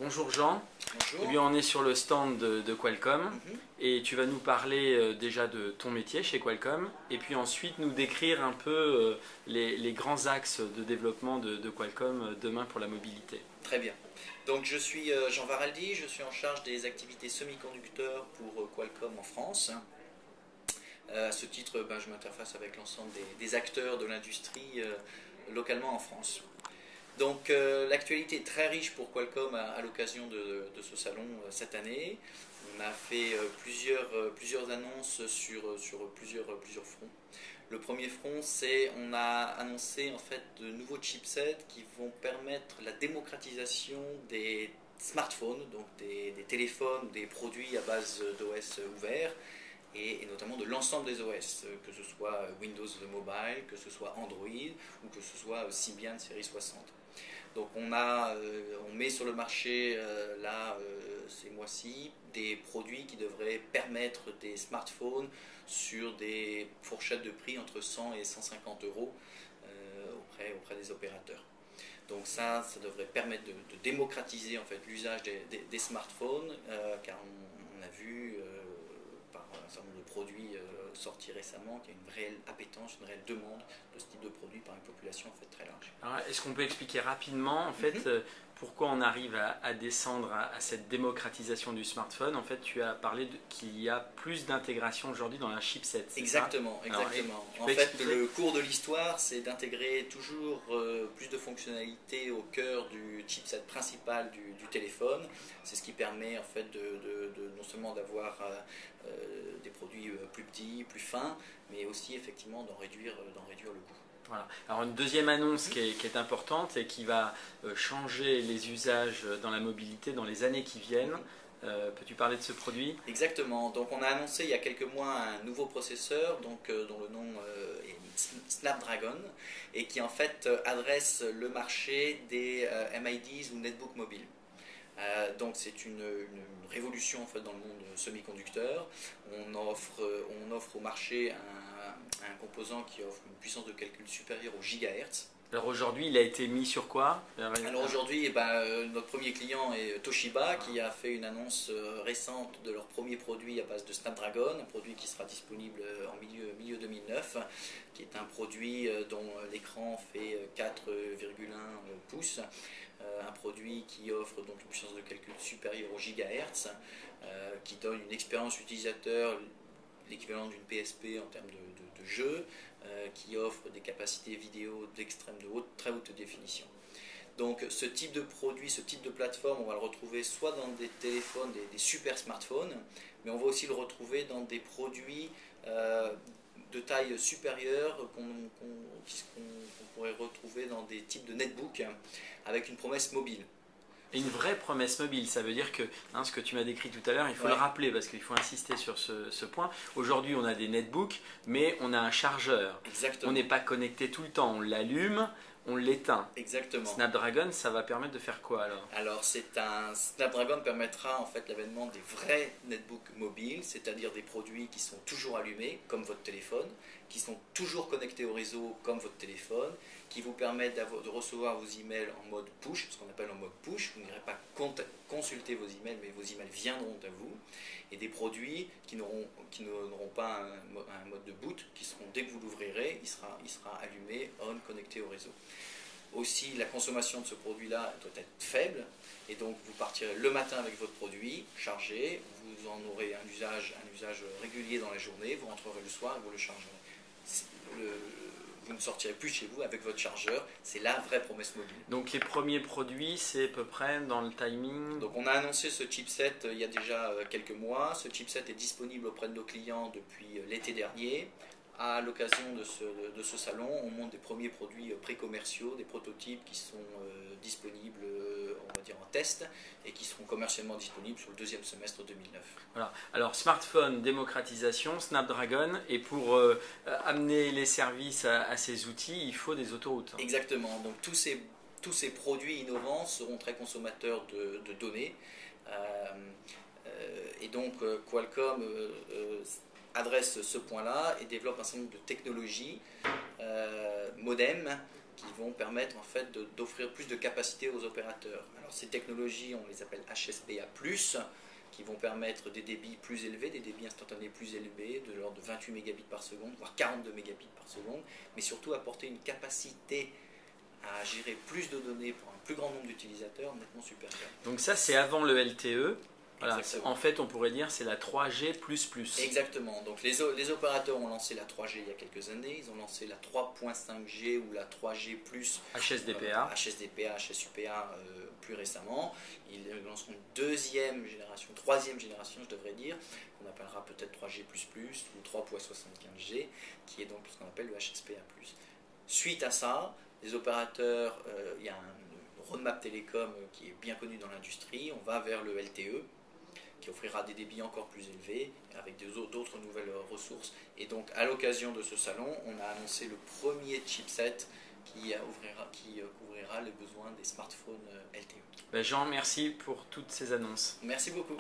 Bonjour Jean. Bonjour. Eh bien, on est sur le stand de Qualcomm et tu vas nous parler déjà de ton métier chez Qualcomm et puis ensuite nous décrire un peu les grands axes de développement de Qualcomm demain pour la mobilité. Très bien. Donc je suis Jean Varaldi, je suis en charge des activités semi-conducteurs pour Qualcomm en France. À ce titre, je m'interface avec l'ensemble des acteurs de l'industrie localement en France. Donc l'actualité est très riche pour Qualcomm à l'occasion de ce salon cette année. On a fait plusieurs annonces sur plusieurs fronts. Le premier front, c'est on a annoncé en fait de nouveaux chipsets qui vont permettre la démocratisation des smartphones, donc des téléphones, des produits à base d'OS ouvert, et notamment de l'ensemble des OS, que ce soit Windows Mobile, que ce soit Android ou que ce soit Symbian série 60. Donc on met sur le marché ces mois-ci des produits qui devraient permettre des smartphones sur des fourchettes de prix entre 100 et 150 euros auprès des opérateurs. Donc ça devrait permettre de démocratiser en fait l'usage des smartphones, car on a vu par un certain nombre de produits sortis récemment qu'il y a une réelle appétence, une réelle demande de ce type de produit par une population en fait très large. Alors, est-ce qu'on peut expliquer rapidement en fait pourquoi on arrive à descendre à cette démocratisation du smartphone? En fait, tu as parlé qu'il y a plus d'intégration aujourd'hui dans la chipset. Exactement, exactement. En fait, le cours de l'histoire, c'est d'intégrer toujours plus de fonctionnalités au cœur du chipset principal du téléphone. C'est ce qui permet en fait non seulement d'avoir des produits plus petits, plus fins, mais aussi effectivement d'en réduire le coût. Voilà. Alors une deuxième annonce qui est importante et qui va changer les usages dans la mobilité dans les années qui viennent. Peux-tu parler de ce produit? Exactement. Donc on a annoncé il y a quelques mois un nouveau processeur dont le nom est Snapdragon et qui en fait adresse le marché des MIDs ou netbooks mobiles. Donc c'est une révolution en fait, dans le monde semi-conducteur. On offre au marché un composant qui offre une puissance de calcul supérieure au gigahertz. Alors aujourd'hui, il a été mis sur quoi? Alors aujourd'hui, notre premier client est Toshiba qui a fait une annonce récente de leur premier produit à base de Snapdragon, un produit qui sera disponible en milieu 2009, qui est un produit dont l'écran fait 4,1 pouces, un produit qui offre donc une puissance de calcul supérieure au gigahertz, qui donne une expérience utilisateur l'équivalent d'une PSP en termes de jeu, qui offre des capacités vidéo d'extrême de très haute définition. Donc ce type de produit, ce type de plateforme, on va le retrouver soit dans des téléphones, des super smartphones, mais on va aussi le retrouver dans des produits de taille supérieure qu'on pourrait retrouver dans des types de netbook avec une promesse mobile. Et une vraie promesse mobile, ça veut dire que ce que tu m'as décrit tout à l'heure, il faut le rappeler parce qu'il faut insister sur ce point. Aujourd'hui, on a des netbooks, mais on a un chargeur. Exactement. On n'est pas connecté tout le temps, on l'allume, on l'éteint. Exactement. Snapdragon, ça va permettre de faire quoi alors? Alors Snapdragon permettra en fait l'avènement des vrais netbooks mobiles, c'est-à-dire des produits qui sont toujours allumés comme votre téléphone, qui sont toujours connectés au réseau comme votre téléphone, qui vous permettent de recevoir vos emails en mode push, ce qu'on appelle en mode push. Vous n'irez pas consulter vos emails, mais vos emails viendront à vous. Et des produits qui n'auront pas un mode de boot, qui seront, dès que vous l'ouvrirez, il sera allumé, on, connecté au réseau. Aussi, la consommation de ce produit-là doit être faible, et donc vous partirez le matin avec votre produit, chargé, vous en aurez un usage régulier dans la journée, vous rentrerez le soir et vous le chargerez. Vous ne sortirez plus chez vous avec votre chargeur, c'est la vraie promesse mobile. Donc les premiers produits, c'est à peu près dans le timing? Donc on a annoncé ce chipset il y a déjà quelques mois. Ce chipset est disponible auprès de nos clients depuis l'été dernier. À l'occasion de ce salon, on monte des premiers produits pré-commerciaux, des prototypes qui sont disponibles, on va dire, en test et qui seront commercialement disponibles sur le deuxième semestre 2009. Voilà. Alors smartphone, démocratisation, Snapdragon, et pour amener les services à ces outils, il faut des autoroutes. Exactement. Donc tous ces produits innovants seront très consommateurs de données. Et donc Qualcomm adresse ce point-là et développe un certain nombre de technologies, modems, qui vont permettre en fait d'offrir plus de capacité aux opérateurs. Alors ces technologies, on les appelle HSPA+, qui vont permettre des débits plus élevés, des débits instantanés plus élevés, de l'ordre de 28 mégabits par seconde, voire 42 mégabits par seconde, mais surtout apporter une capacité à gérer plus de données pour un plus grand nombre d'utilisateurs nettement supérieure. Donc ça, c'est avant le LTE. Voilà. Exactement. En fait, on pourrait dire c'est la 3G++. Exactement. Donc les opérateurs ont lancé la 3G il y a quelques années. Ils ont lancé la 3.5G ou la 3G+, HSDPA. HSDPA, HSUPA plus récemment. Ils lanceront une deuxième génération, troisième génération, je devrais dire, qu'on appellera peut-être 3G++ ou 3.75G, qui est donc ce qu'on appelle le HSPA+. Suite à ça, les opérateurs, il y a un roadmap télécom qui est bien connu dans l'industrie. On va vers le LTE, qui offrira des débits encore plus élevés, avec d'autres nouvelles ressources. Et donc, à l'occasion de ce salon, on a annoncé le premier chipset qui couvrira les besoins des smartphones LTE. Jean, merci pour toutes ces annonces. Merci beaucoup.